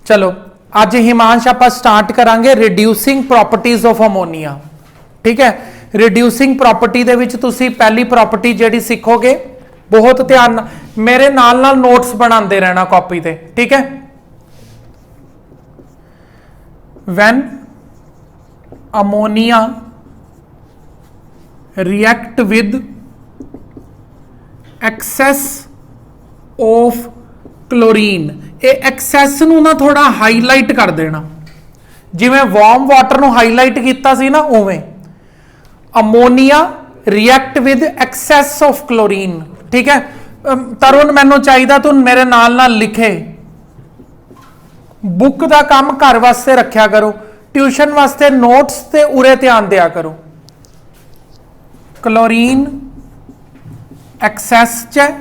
चलो अज हिमांश आप स्टार्ट करांगे रिड्यूसिंग प्रॉपर्टीज ऑफ अमोनीया। ठीक है, रिड्यूसिंग प्रॉपर्टी दे विच तुसी पहली प्रॉपर्टी जिहड़ी सीखोगे, बहुत ध्यान मेरे नाल नोट्स बनाते रहना कॉपी ते। ठीक है, when ammonia react with excess of chlorine, ये एक्सेस नू ना थोड़ा हाईलाइट कर देना, जिवें वार्म वाटर नू हाईलाइट कीता सी ना उवें ammonia react with excess of chlorine. ठीक है, तरुण मैनू चाहिए तू मेरे नाल लिखे, बुक का काम घर वास्ते रखा करो, ट्यूशन वास्ते नोट्स ते उरे ध्यान दिया करो। क्लोरीन एक्सेस च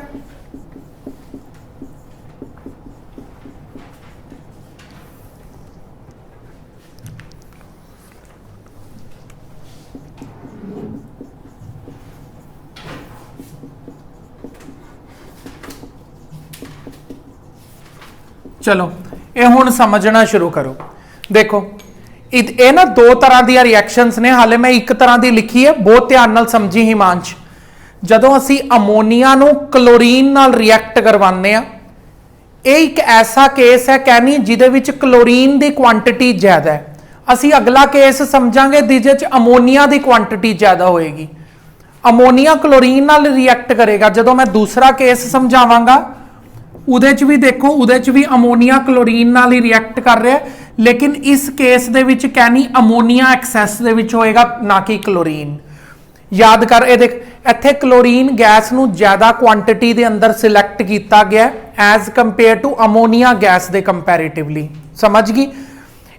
चलो ये हुण समझना शुरू करो। देखो ये ना दो तरह दी रिएक्शंस ने, हाले मैं एक तरह की लिखी है, बहुत ध्यान नाल समझी हिमांश। जदों असी अमोनीया नू क्लोरीन नाल रिएक्ट करवाने आ, ये एक ऐसा केस है कहनी जिहदे विच क्लोरीन की क्वांटिटी ज्यादा है। असी अगला केस समझांगे जिहदे च अमोनीया की क्वांटिटी ज्यादा होएगी। अमोनीया क्लोरीन नाल रिएक्ट करेगा। जदों मैं दूसरा केस समझावांगा उहदे च भी देखो, उहदे च भी अमोनीया क्लोरीन नाल ही रिएक्ट कर रहा है, लेकिन इस केस दे विच कहनी अमोनीया एक्सेस दे विच होएगा, ना कि क्लोरीन। याद कर, ये देख इत्थे क्लोरीन गैस नू ज्यादा क्वांटिटी दे अंदर सिलेक्ट किया गया as compare to ammonia gas दे कंपैरेटिवली। समझ गई?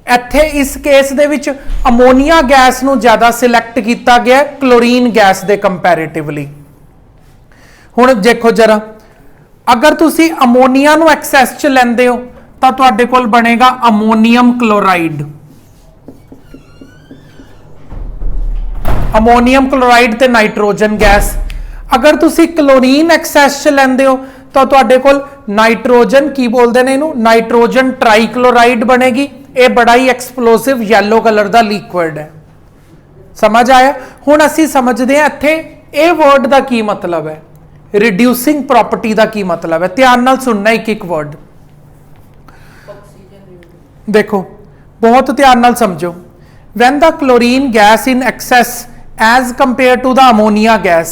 इत्थे इस केस दे विच अमोनीया गैस नू ज्यादा सिलेक्ट किया गया क्लोरीन गैस दे कंपैरेटिवली। हुण देखो जरा, अगर तुसी अमोनीया नू एक्सेस च लेंदे हो तो तुहाडे कोल बनेगा अमोनीयम क्लोराइड। अमोनीयम क्लोराइड ते नाइट्रोजन गैस। अगर तुसी क्लोरीन एक्सेस च लेंदे हो तो तुहाडे कोल नाइट्रोजन की बोलते हैं इनू, नाइट्रोजन ट्राईक्लोराइड बनेगी। ये बड़ा ही एक्सप्लोसिव येलो कलर का लिक्विड है। समझ आया? हुण असी समझते हैं इत्थे ये वर्ड का की मतलब है, रिड्यूसिंग प्रॉपर्टी का की मतलब है। ध्यान नाल सुनना एक एक वर्ड, देखो बहुत ध्यान नाल समझो। When the chlorine gas in excess as compare to the ammonia gas,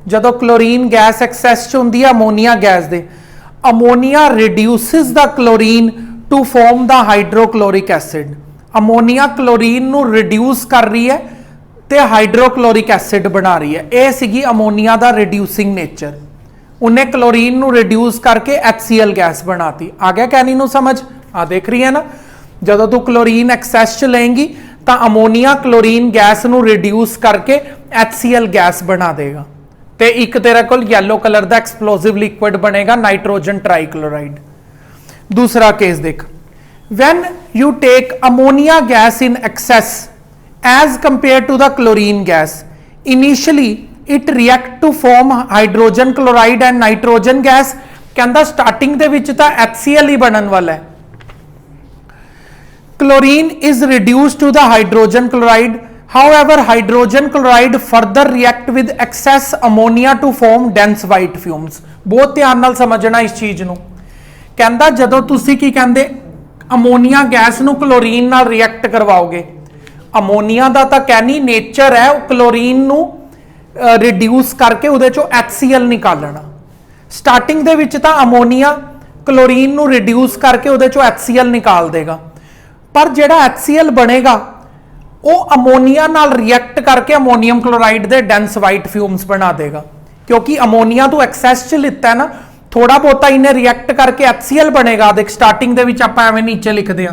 जदों क्लोरीन गैस एक्सेस च हुंदी है अमोनीया गैस दे, ammonia reduces the chlorine to form the hydrochloric acid. Ammonia chlorine नू रिड्यूस कर रही है ते हाइड्रोक्लोरिक एसिड बना रही है। यह सीगी अमोनीया दा रिड्यूसिंग नेचर। उन्हें क्लोरीन नू रिड्यूस करके HCl गैस बनाती। आ गया कहनी नू समझ? आ देख रही है ना, जदों तू क्लोरीन एक्सेस च लेंगी तो अमोनीया क्लोरीन गैस नू रिड्यूस करके HCl गैस बना देगा, ते एक तेरे कोल येलो कलर का एक्सप्लोसिव लिक्विड बनेगा नाइट्रोजन ट्राईक्लोराइड। दूसरा केस देख, when you take ammonia gas in excess as compare to the chlorine gas, initially it react to form hydrogen chloride and nitrogen gas. कहता स्टार्टिंग दे विच तां HCl ही बनन वाला है। Chlorine is reduce to the hydrogen chloride, however hydrogen chloride further react with excess ammonia to form dense white fumes. बहुत ध्यान नाल समझना इस चीज नूं। कहता जदों तुसी की कहंदे अमोनीया गैस नूं क्लोरीन नाल रिएक्ट करवाओगे, अमोनीया दा तां कहनी नेचर है क्लोरीन नूं रिड्यूस करके उहदे चों HCl निकालना। स्टार्टिंग दे विच तां अमोनीया क्लोरीन नूं रिड्यूस करके उहदे चों HCl निकाल देगा, पर जिहड़ा HCl बनेगा वो अमोनीया नाल रिएक्ट करके अमोनीयम क्लोराइड दे डेंस वाइट फ्यूम्स बना देगा। क्योंकि अमोनीया तो एक्सेस च लिता है ना, थोड़ा बहुता इन्हें रिएक्ट करके HCl बनेगा। देख स्टार्टिंग दे विच आपां एवें नीचे लिखदे आ,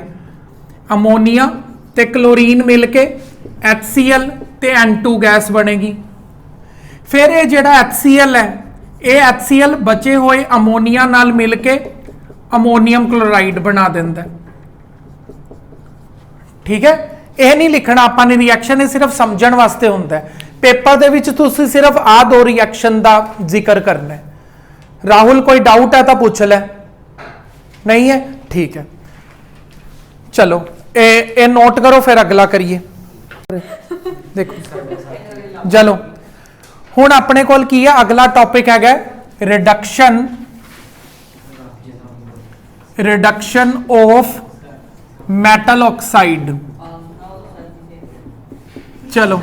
अमोनीया ते क्लोरीन मिल के HCl ते N2 गैस बनेगी। फिर ये जिहड़ा HCl है, ये HCl बचे हुए अमोनीया नाल मिल के अमोनीयम क्लोराइड बना देंदा है। ठीक है, यह नहीं लिखना आपां ने रिएक्शन, ये सिर्फ समझण वास्ते हुंदा है। पेपर दे विच तुसीं सिर्फ आ दो रिएक्शन का जिक्र करना है। राहुल कोई डाउट है तो पूछ ले, नहीं है? ठीक है। चलो ये नोट करो फिर अगला करिए। देखो चलो हुण अपने कोल की है, अगला टॉपिक है रिडक्शन ऑफ मैटल ऑक्साइड। चलो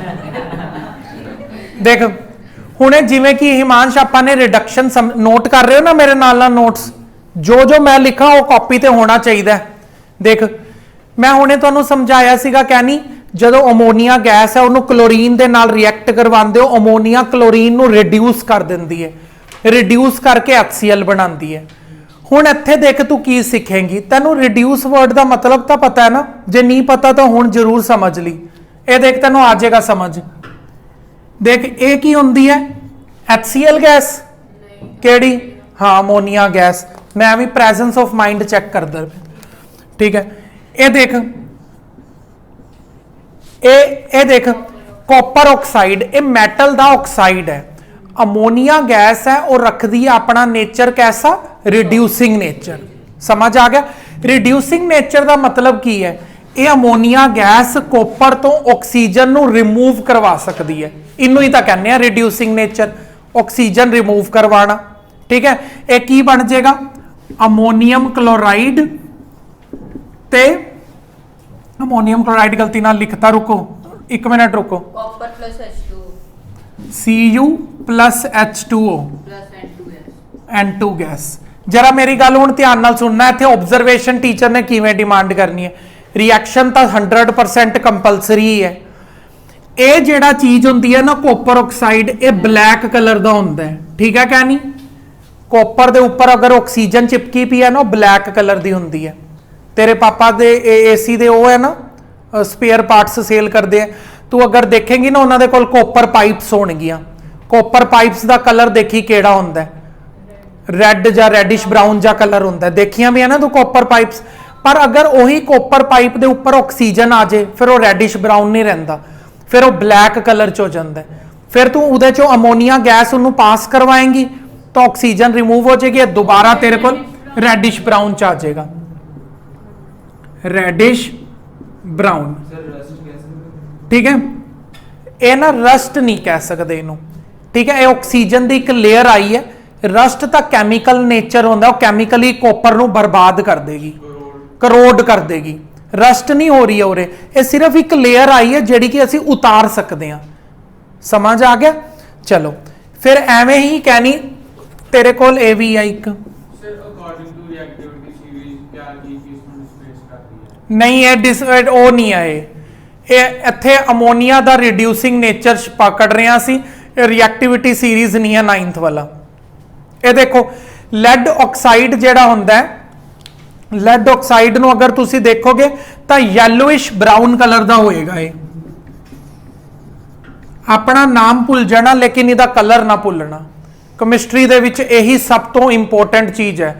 देख हुणे जिवें कि हिमांश आपां ने रिडक्शन नोट कर रहे हो ना मेरे नाल नाल नोट्स, जो जो मैं लिखा वो कॉपी ते होना चाहिए। देख मैं हुणे तुहानूं समझाया सीगा कहनी ਜਦੋਂ ਅਮੋਨੀਆ ਗੈਸ ਹੈ ਉਹਨੂੰ ਕਲੋਰੀਨ ਦੇ ਨਾਲ ਰਿਐਕਟ ਕਰਵਾਉਂਦੇ ਹੋ, ਅਮੋਨੀਆ ਕਲੋਰੀਨ ਨੂੰ ਰਿਡਿਊਸ ਕਰ ਦਿੰਦੀ ਹੈ, ਰਿਡਿਊਸ ਕਰਕੇ HCl ਬਣਾਉਂਦੀ ਹੈ। ਹੁਣ ਇੱਥੇ ਦੇਖ ਤੂੰ ਕੀ ਸਿੱਖੇਂਗੀ, ਤੈਨੂੰ ਰਿਡਿਊਸ ਵਰਡ ਦਾ ਮਤਲਬ ਤਾਂ ਪਤਾ ਹੈ ਨਾ, ਜੇ ਨਹੀਂ ਪਤਾ ਤਾਂ ਹੁਣ ਜ਼ਰੂਰ ਸਮਝ ਲਈ। ਇਹ ਦੇਖ ਤੈਨੂੰ ਆ ਜਾਏਗਾ ਸਮਝ। ਦੇਖ ਇਹ ਕੀ ਹੁੰਦੀ ਹੈ, HCl ਗੈਸ ਕਿਹੜੀ, ਹਾਂ ਅਮੋਨੀਆ ਗੈਸ। ਮੈਂ ਵੀ ਪ੍ਰੈਜ਼ੈਂਸ ਆਫ ਮਾਈਂਡ ਚੈੱਕ ਕਰਦਾ, ਠੀਕ ਹੈ। ਇਹ ਦੇਖ ਇਹ ਦੇਖ कॉपर ऑक्साइड, ये मैटल का ऑक्साइड है। अमोनीया गैस है और रखती है अपना नेचर कैसा, रिड्यूसिंग नेचर। समझ आ गया, रिड्यूसिंग नेचर का मतलब की है, ये अमोनीया गैस कॉपर तो ऑक्सीजन नू रिमूव करवा सकती है, इनू ही तो कहने हैं रिड्यूसिंग नेचर, ऑक्सीजन रिमूव करवाना। ठीक है, ये की बन जाएगा, अमोनीयम क्लोराइड ते अमोनीयम क्लोराइड गलती ना लिखता, रुको एक मिनट रुको, copper plus H2 Cu plus H2O plus N2 gas. जरा मेरी गल हुण ध्यान नाल सुनना, इत्थे ऑब्जरवेशन टीचर ने किवें डिमांड करनी है, रिएक्शन तो 100% कंपलसरी है। ये जिहड़ा चीज हुंदी है ना कॉपर ऑक्साइड, ये ब्लैक कलर का हुंदा है, ठीक है क्या नहीं। कॉपर दे ऊपर अगर ऑक्सीजन चिपकी पई है ना, ब्लैक कलर की हुंदी है। तेरे पापा दे AC दे वो है ना स्पेयर पार्ट्स सेल करते हैं, तू अगर देखेंगी ना उन्होंने कोल कॉपर पाइप्स होणगियां, कॉपर पाइप्स का कलर देखी केड़ा हुंदा है, रैड या रेडिश ब्राउन जा कलर हुंदा है, देखियां भी है ना तू कॉपर पाइप्स। पर अगर वही कॉपर पाइप के उपर ऑक्सीजन आ जाए फिर वो रेडिश ब्राउन नहीं रहिंदा, फिर वो ब्लैक कलर च हो जाता है। फिर तू उहदे चों अमोनीया गैस उन्होंने पास करवाएंगी तो ऑक्सीजन रिमूव हो जाएगी, दोबारा तेरे को रेडिश ब्राउन च आ जाएगा, रेडिश ब्राउन। ठीक है, ये ना रस्ट नहीं कह सकते इनू, ठीक है। ये ऑक्सीजन की एक लेयर आई है, रस्ट तो कैमिकल नेचर होंदा, कैमिकली कॉपर नू बर्बाद कर देगी, करोड कर देगी, रस्ट नहीं हो रही है उरे, ये सिर्फ एक लेयर आई है जिहड़ी कि असीं उतार सकते हैं। समझ आ गया। चलो फिर एवें ही कहनी तेरे कोल ए भी है एक, नहीं है वो नहीं है, ये इत्थे अमोनीया का रिड्यूसिंग नेचर पकड़ रहे सी, रिएक्टिविटी सीरीज नहीं है 9th वाला। ये देखो लैड ऑक्साइड जिहड़ा हुंदा है, लैड ऑक्साइड नूं अगर तुसी देखोगे तो येलोइश ब्राउन कलर का होएगा। ये अपना नाम भुल जाना लेकिन इहदा कलर ना भुलना। केमिस्ट्री दे विच यही सब तो इंपोर्टेंट चीज़ है,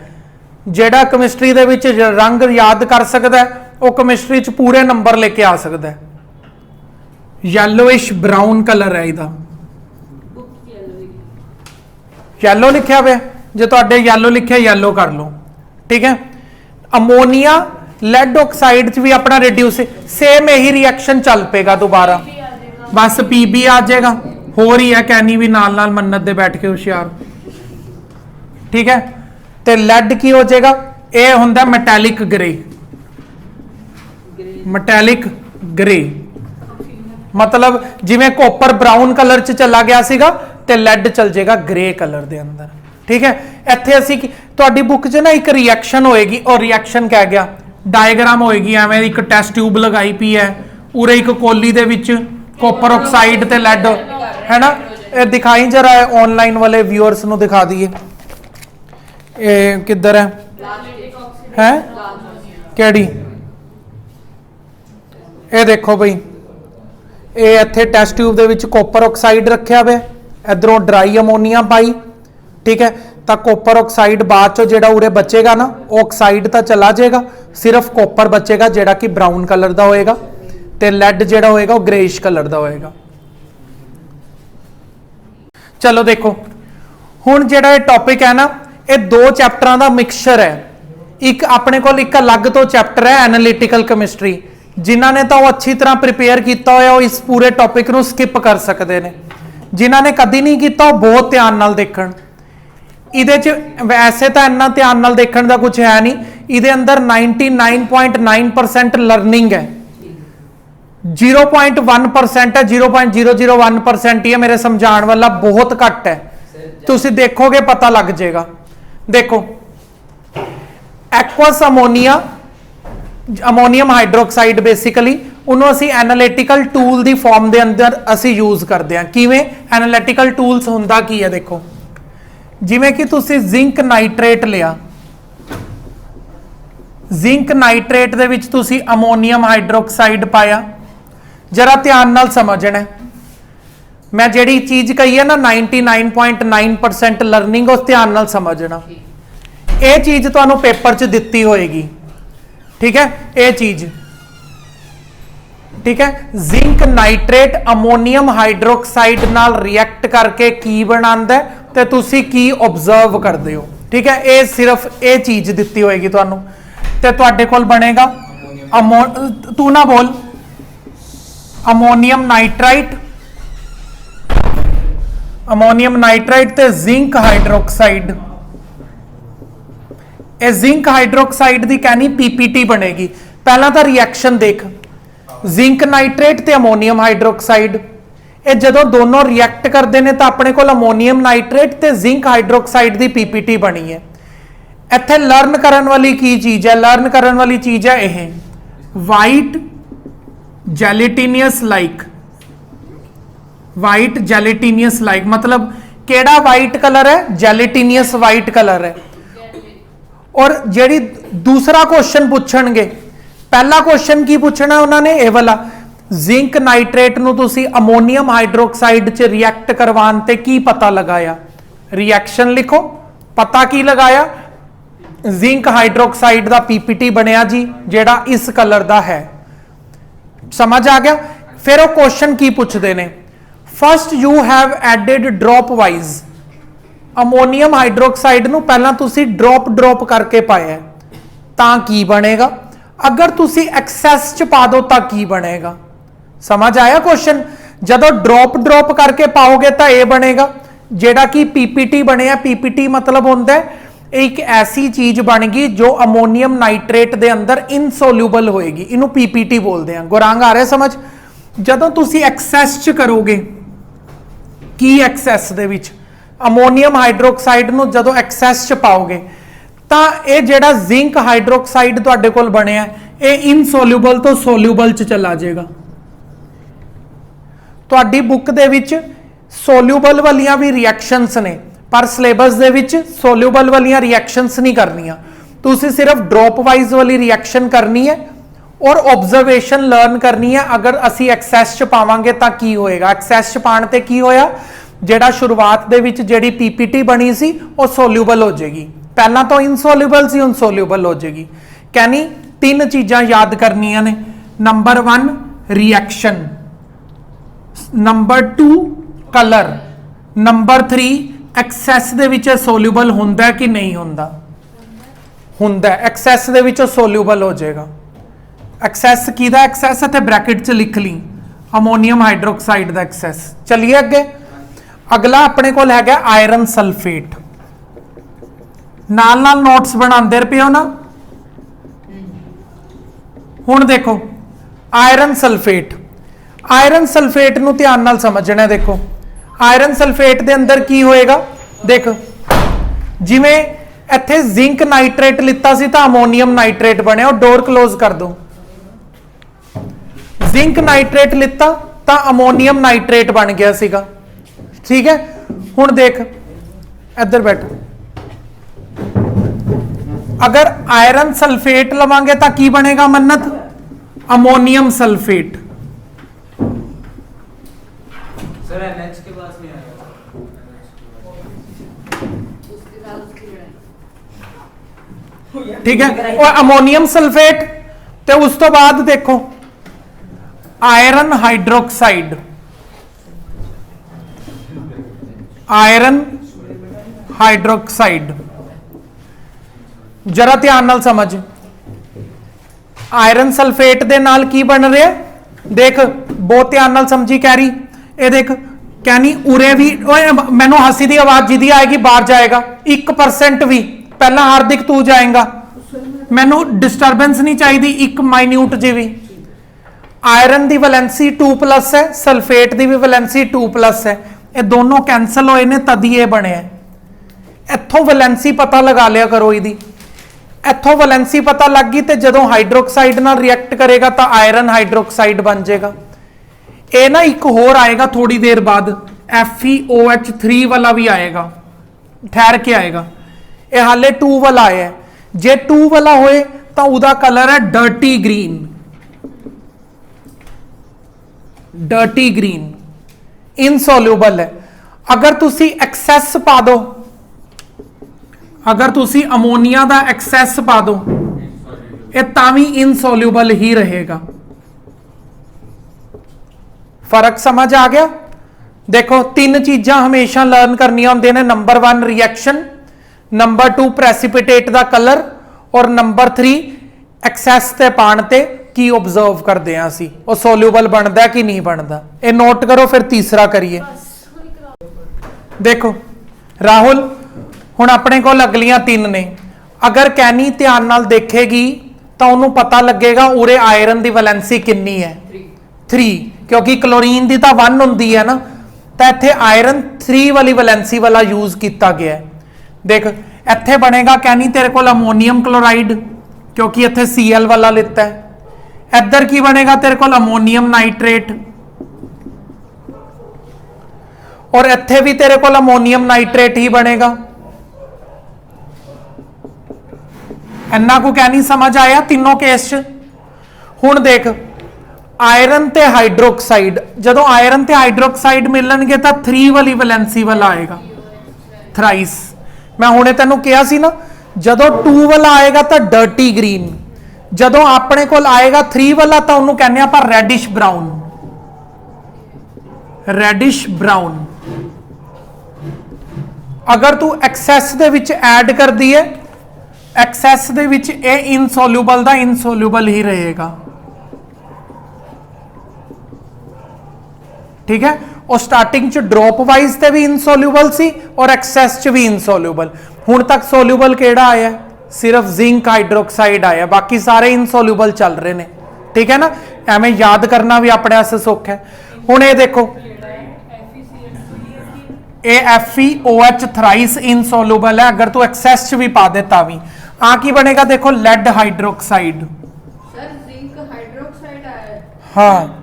जिहड़ा केमिस्ट्री दे विच रंग याद कर सकता है वो केमिस्ट्री च पूरे नंबर लेके आ सकता है। येलोइश ब्राउन कलर है इहदा, येलो लिखा हुआ, जो तुहाडे येलो लिखा येलो कर लो। ठीक है, अमोनीया लैड ऑक्साइड च भी अपना रिड्यूस सेम यही रिएक्शन चल पेगा दोबारा, बस PB आ जाएगा। हो रही है कहनी भी नाल नाल मन्नत दे बैठ के होशियार। ठीक है, तो लैड की हो जाएगा, ये हुंदा मैटैलिक ग्रे, मैटैलिक ग्रे मतलब जिवें कॉपर ब्राउन कलर च चला गया सीगा ते लैड चल जाएगा ग्रे कलर दे अंदर। ठीक है, इत्थे असीं तुहाडी बुक च ना एक रिएक्शन होएगी, और रिएक्शन कह गया डायग्राम होएगी, एवें एक टेस्ट ट्यूब लगाई पई है, उरे एक कोली दे विच कॉपर ऑक्साइड ते लैड है ना। ये दिखाई जरा ऑनलाइन वाले व्यूअर्स नूं दिखा दिए, ये किधर है केड़ी, ये देखो बई, ये इत्थे टेस्ट ट्यूब दे विच कॉपर ऑक्साइड रखिया हुआ, इधरों ड्राई अमोनीया पाई। ठीक है, तो कॉपर ऑक्साइड बाद चो जिहड़ा उरे बचेगा ना, ऑक्साइड तो चला जाएगा, सिर्फ कॉपर बचेगा जिहड़ा कि ब्राउन कलर का होएगा, ते लैड जिहड़ा होएगा वो ग्रेइश कलर का होएगा। चलो देखो हुण जिहड़ा ये टॉपिक है ना, ये 2 चैप्टरां का मिक्सचर है, एक अपने को एक अलग तो चैप्टर है एनालिटिकल केमिस्ट्री, जिन्हों ने तो अच्छी तरह प्रिपेयर किया होया इस पूरे टॉपिक ਨੂੰ स्किप कर सकते हैं, जिन्हों ने कभी नहीं किया बहुत ध्यान नाल देखण। ਇਹਦੇ ਚ वैसे तो इन्ना ध्यान नाल देखण ਦਾ कुछ है नहीं, ਇਹਦੇ अंदर 99.9% लर्निंग है, 0.1% है, 0.001% ही है, मेरे समझाने वाला बहुत घट है, तुसी देखोगे पता लग जाएगा। देखो aqueous ammonia, ammonium hydroxide basically ਉਹਨੂੰ ਅਸੀਂ एनालिटिकल टूल ਦੀ फॉर्म ਦੇ ਅੰਦਰ ਅਸੀਂ यूज करते हैं। ਕਿਵੇਂ एनालिटिकल टूल्स ਹੁੰਦਾ ਕੀ ਹੈ, देखो ਜਿਵੇਂ ਕਿ ਤੁਸੀਂ ਜ਼ਿੰਕ ਨਾਈਟ੍ਰੇਟ ਲਿਆ, ਜ਼ਿੰਕ ਨਾਈਟ੍ਰੇਟ ਦੇ ਵਿੱਚ ਤੁਸੀਂ ਅਮੋਨੀਅਮ ਹਾਈਡਰੋਕਸਾਈਡ ਪਾਇਆ। जरा ध्यान नाल समझना, मैं जिहड़ी चीज कही है ना 99.9% लर्निंग, उस ध्यान नाल समझना। ये चीज तुहानू पेपर च दिती होएगी, ठीक है, ये चीज ठीक है। जिंक नाइट्रेट अमोनीयम हाइड्रोक्साइड नाल रिएक्ट करके की बनांदा है ते तुसी की ऑब्जर्व करदे हो, ठीक है। ये सिर्फ ये चीज दिती होएगी तुहानू ते तुहाडे कोल बनेगा तू ना बोल अमोनीयम नाइट्राइट, अमोनीयम नाइट्राइट ते जिंक हाइड्रोक्साइड। ये जिंक हाइड्रोक्साइड दी कहनी पीपीटी बनेगी। पहला तो रिएक्शन देख, जिंक नाइट्रेट ते अमोनीयम हाइड्रोक्साइड, ये जदों दोनों रिएक्ट करते हैं तो अपने कोल अमोनीयम नाइट्रेट ते जिंक हाइड्रोक्साइड दी पीपीटी बनी है। इत्थे लर्न करन वाली की चीज है, लर्न करन वाली चीज है यह वाइट जेलिटिनियस लाइक, वाइट जेलिटिनियस लाइक मतलब केड़ा वाइट कलर है, जेलिटिनियस वाइट कलर है। और जेड़ी दूसरा क्वेश्चन पूछणगे, पहला क्वेश्चन की पूछना उन्होंने ये वाला, जिंक नाइट्रेट नूं तुसी अमोनीयम हाइड्रोक्साइड च रिएक्ट करवान ते की पता लगाया, रिएक्शन लिखो, पता की लगाया, जिंक हाइड्रोक्साइड दा पीपीटी बनया जी, जेड़ा इस कलर दा है। समझ आ गया। फिर वो क्वेश्चन की पूछते ने, first you have added drop wise, ammonium hydroxide नूं पहला तुसी ड्रॉप ड्रॉप करके पाया तां की बनेगा, अगर तुसी एक्सेस च पा दो तां की बनेगा। समझ आया क्वेश्चन। जदों ड्रॉप ड्रॉप करके पाओगे तां ये बनेगा, जेड़ा कि पीपीटी बने। पीपीटी मतलब होंदा है एक ऐसी चीज बन गई जो अमोनीयम नाइट्रेट दे अंदर इनसोल्यूबल होएगी, इनू पीपीटी बोलते हैं। गुरांग आ रहा समझ। जदों तुसी एक्सेस च करोगे, की एक्सेस दे विच अमोनीयम हाइड्रोक्साइड नू जदों एक्सेस च पाओगे तां ये जेड़ा जिंक हाइड्रोक्साइड तुहाडे कोल बनिया ये इनसोल्यूबल तो सोल्यूबल च चला जाएगा। तुहाडी बुक दे विच सोल्यूबल वालियां भी रिएक्शंस ने, पर सिलेबस दे विच सोल्यूबल वालियां रिएक्शंस नहीं करनियां, तुसी सिर्फ ड्रॉप वाइज वाली रिएक्शन करनी है और ऑब्जर्वेशन लर्न करनी है। अगर असी एक्सेस च पावांगे तां की होएगा, एक्सेस च पाण ते की होया, जेड़ा शुरुआत दे विच जेड़ी पीपीटी बनी सी वो सोल्यूबल हो जाएगी, पहला तो इनसोल्यूबल सी, हुण सोल्यूबल हो जाएगी। कहनी तीन चीज़ां याद करनियां ने, number 1 reaction, number 2 colour, number 3 excess दे विच सोल्यूबल हुंदा कि नहीं हुंदा, हुंदा एक्सेस दे विच सोल्यूबल हो जाएगा। एक्सेस कीदा एक्सेस इत्थे ब्रैकेट च लिख ली, अमोनीयम हाइड्रोक्साइड दा एक्सेस। चलिए अगे, अगला अपने कोल हैगा आयरन सल्फेट। नाल नाल नोट्स बनांदे पियो ना। हुण देखो आयरन सल्फेट, आयरन सल्फेट नूं ध्यान नाल समझना है। देखो आयरन सल्फेट दे अंदर की होएगा, देख जिवें इत्थे जिंक नाइट्रेट लिता सी तां अमोनीयम नाइट्रेट बनिया, और डोर क्लोज कर दो। जिंक नाइट्रेट लिता तां अमोनीयम नाइट्रेट बन गया सीगा, ठीक है। हुण देख इधर बैठ, अगर आयरन सल्फेट लवांगे तां की बनेगा मन्नत, अमोनियम सल्फेट। सर NH के पास नहीं आएगा, उसके साथ उसकी लड़ाई। ठीक है, और अमोनियम सल्फेट तो उस तो बाद देखो आयरन हाइड्रोक्साइड, आयरन हाइड्रोक्साइड जरा ध्यान नाल समझ, आयरन सल्फेट दे नाल की बन रहा देख, बहुत ध्यान नाल समझी कैरी, ये देख कहनी उरे भी मैनू हसी दी आवाज जिदी आएगी बाहर जाएगा, 1% भी पहला हार्दिक तू जाएगा, मैनू डिस्टरबेंस नहीं चाहिए एक माइन्यूट जी भी। आयरन की वैलेंसी 2+ है, सल्फेट की भी वैलेंसी 2+ है, ये दोनों कैंसल होए ने तद ये बने। इत्थों वैलेंसी पता लगा लिया करो, यदि इत्थों वैलेंसी पता लग गई तो जदों हाइड्रोक्साइड नाल रिएक्ट करेगा तो आयरन हाइड्रोक्साइड बन जाएगा। ये ना एक होर आएगा थोड़ी देर बाद, FeOH3 वाला भी आएगा, ठहर के आएगा, ये हाले 2 वाला आया है। जे 2 वाला होए तो उदा कलर है dirty green, dirty green insoluble है। अगर तुसी एक्सेस पा दो, अगर तुसी अमोनिया का एक्सेस पा दो, ये तावी इनसोल्यूबल ही रहेगा। फर्क समझ आ गया? देखो 3 चीजां हमेशा लर्न करनियां होंदियां ने, नंबर 1 रिएक्शन, नंबर 2 प्रेसिपिटेट का कलर, और नंबर 3 एक्सेस ते पाण ते की ऑब्जर्व करते हैं असी, वो सोल्यूबल बनता कि नहीं बनता। ये नोट करो, फिर तीसरा करिए। देखो राहुल हुण अपने को अगलियां 3 ने, अगर कैनी ध्यान नाल देखेगी तो उन्होंने पता लगेगा उरे आयरन की वैलेंसी कितनी है, 3, क्योंकि क्लोरीन की तो 1 होंगी है ना, तो इत्थे आयरन 3 वाली वैलेंसी वाला यूज किया गया है। देख इत्थे बनेगा कैनी तेरे को अमोनीयम क्लोराइड, क्योंकि इत्थे Cl वाला लिता है। इधर की बनेगा तेरे को अमोनीयम नाइट्रेट, और इत्थे भी तेरे को अमोनीयम नाइट्रेट ही बनेगा। इन्ना को क्या नहीं समझ आया तीनों केस च? हुण देख आयरन ते हाइड्रोक्साइड, जदों आयरन ते हाइड्रोक्साइड मिलणगे तो 3 वाली वैलेंसी वाला आएगा, थ्राइस। मैं हुणे तेनों कहा सी ना, जदों 2 वाला आएगा तो डर्टी ग्रीन, जदों अपने कोल आएगा 3 वाला तो उन्होंने कहने आप रेडिश ब्राउन, रेडिश ब्राउन। अगर तू एक्सेस दे विच ऐड कर दी है, एक्सेस दे विच ये इनसोल्यूबल दा इनसोल्यूबल ही रहेगा, ठीक है। और स्टार्टिंग च ड्रॉप वाइज ते भी इनसोल्यूबल सी और एक्सेस च भी इनसोल्यूबल। हुण तक सोल्यूबल केड़ा आया? सिर्फ जिंक हाइड्रोक्साइड आया, बाकी सारे इनसोल्यूबल चल रहे ने, ठीक है ना। एवें याद करना भी अपने वास्ते सौखा है। हुण ये देखो ये FeOH थ्राइस इनसोल्यूबल है, अगर तू एक्सेस च भी पा दे भी। आ की बनेगा देखो lead hydroxide, sir zinc hydroxide आया, हाँ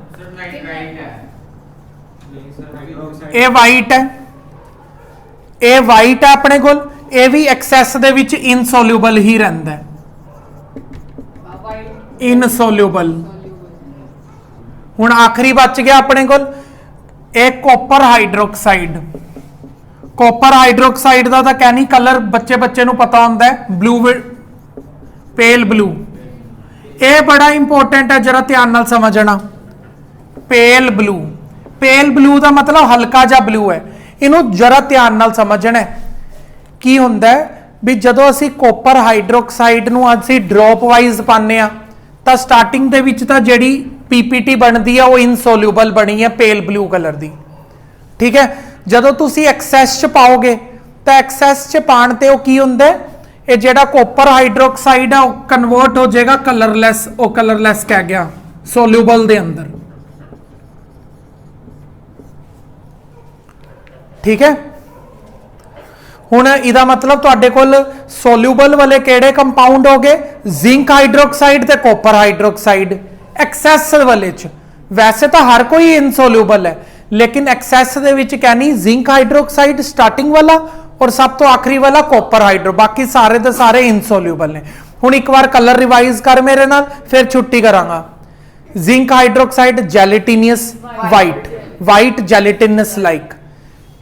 ये वाइट है, ये वाइट है अपने को, ये भी एक्सेस दे विच इनसोल्यूबल ही रहंदा है, वाइट इनसोल्यूबल। हुण आखिरी बच गया अपने को एक कॉपर हाइड्रोक्साइड। कॉपर हाइड्रोक्साइड का तो कहनी कलर बच्चे बच्चे नूं पता होंदा है, ब्लू, पेल ब्लू। ये बड़ा इंपॉर्टेंट है, जरा ध्यान नाल समझना। पेल ब्लू, पेल ब्लू का मतलब हल्का जा ब्लू है। इनू जरा ध्यान नाल समझना है की हुंदा है भी जदों असी कॉपर हाइड्रोक्साइड नूं असी ड्रॉप वाइज पाने आ तो स्टार्टिंग दे विच तां जिहड़ी PPT बनती है वो इनसोल्यूबल बनी है पेल ब्लू कलर की, ठीक है। जदों तुसी एक्सेस च पाओगे तो एक्सेस च पाण ते की हुंदा है, ये जिहड़ा कॉपर हाइड्रोक्साइड है वो कन्वर्ट हो जाएगा कलरलैस, वो कलरलैस कह गया सोल्यूबल दे अंदर, ठीक है। हुण इहदा मतलब तुहाडे कोल सोल्यूबल वाले किहड़े कंपाउंड हो गए? जिंक हाइड्रोक्साइड ते कॉपर हाइड्रोक्साइड। एक्सेस वाले च वैसे तो हर कोई इनसोल्यूबल है, लेकिन एक्सेस दे विच कहनी जिंक हाइड्रोक्साइड स्टार्टिंग वाला और सब तो आखिरी वाला कॉपर हाइड्रो, बाकी सारे दे सारे इनसोल्यूबल ने। हुण एक बार कलर रिवाइज कर मेरे नाल, फिर छुट्टी करांगा। Zinc hydroxide gelatinous white, white gelatinous like,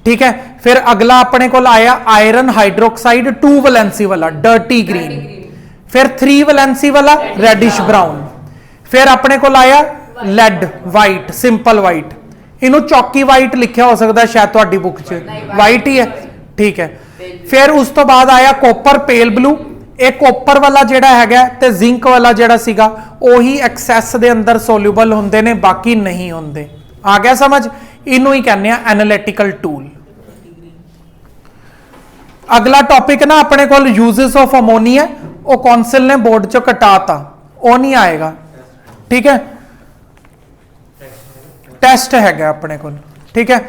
ठीक है। फिर अगला अपने को आया आयरन हाइड्रोक्साइड 2 वैलेंसी वाला डर्टी ग्रीन, फिर 3 वैलेंसी वाला रेडिश ब्राउन, फिर अपने को आया लेड वाइट, सिंपल वाइट। इनू चौकी वाइट लिखा हो सकता है शायद तुहाडी बुक च, वाइट ही है, ठीक है। फिर उस तो बाद आया कॉपर पेल ब्लू, ਇਹ ਕੋਪਰ ਵਾਲਾ ਜਿਹੜਾ ਹੈਗਾ ਤੇ ਜ਼ਿੰਕ ਵਾਲਾ ਜਿਹੜਾ ਸੀਗਾ ਉਹੀ ਐਕਸੈਸ ਦੇ ਅੰਦਰ ਸੋਲੂਬਲ ਹੁੰਦੇ ਨੇ, ਬਾਕੀ ਨਹੀਂ ਹੁੰਦੇ। ਆ ਗਿਆ ਸਮਝ? ਇਹਨੂੰ ਹੀ ਕਹਿੰਦੇ ਆ ਐਨਾਲਿਟੀਕਲ ਟੂਲ। ਅਗਲਾ ਟੌਪਿਕ ਨਾ ਆਪਣੇ ਕੋਲ ਯੂਜ਼ਸ ਆਫ ਅਮੋਨੀਆ, ਉਹ ਕੌਂਸਲ ਨੇ ਬੋਰਡ ਚੋਂ ਕਟਾਤਾ, ਉਹ ਨਹੀਂ ਆਏਗਾ, ਠੀਕ ਹੈ। ਟੈਸਟ ਹੈਗਾ ਆਪਣੇ ਕੋਲ, ਠੀਕ ਹੈ।